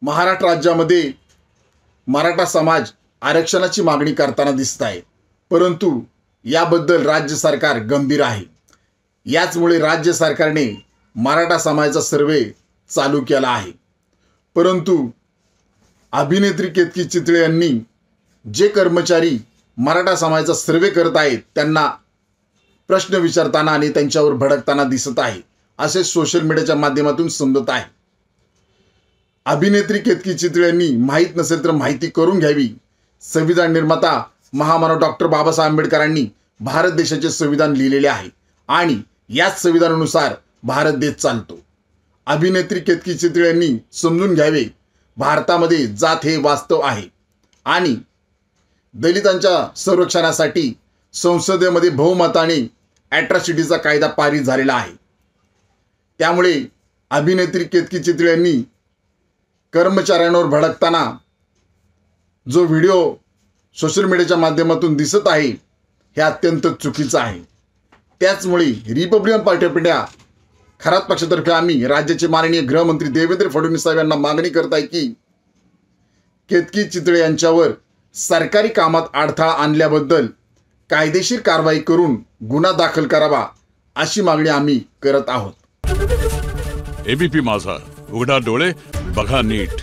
महाराष्ट्र राज्यामध्ये मराठा समाज आरक्षणाची मागणी करताना दिसत आहे, परंतु याबद्दल राज्य सरकार गंभीर आहे। याचमुळे राज्य सरकारने मराठा समाजाचा सर्वे चालू केला आहे। परंतु अभिनेत्री केतकी चितळे यांनी जे कर्मचारी मराठा समाजाचा सर्वे करत आहेत त्यांना प्रश्न विचारताना आणि त्यांच्यावर भडकताना दिसत आहे, असे सोशल मीडियाच्या माध्यमातून समजत आहे। अभिनेत्री केतकी चितळे यांनी माहीत नसेल तर माहिती करून घ्यावी। संविधान निर्माता महामानव डॉक्टर बाबासाहेब आंबेडकरांनी भारत देशाचे संविधान लिहिलेले आहे आणि याच संविधानानुसार भारत देश चालतो। अभिनेत्री केतकी चितळे यांनी समजून घ्यावे, भारतामध्ये जात हे वास्तव आहे आणि दलितांच्या संरक्षणासाठी संसदेमध्ये बहुमताने ॲट्रॉसिटीचा कायदा पारित झालेला आहे। त्यामुळे अभिनेत्री केतकी चितळे यांनी कर्मचाऱ्यांवर भडकताना जो व्हिडिओ सोशल मीडियाच्या माध्यमातून दिसत आहे हे अत्यंत चुकीचं आहे। त्याचमुळे Republican party of India Kharat पक्षातर्फे आम्ही राज्याचे माननीय गृहमंत्री देवेंद्र फडणवीस साहेब यांना मागणी करत आहे की केतकी चितळे यांच्यावर सरकारी कामात अडथळा आणल्याबद्दल कायदेशीर कारवाई करून गुन्हा दाखल करावा, अशी मागणी आम्ही करत आहोत। एबीपी माझा, उघडा डोळे बघा नीट।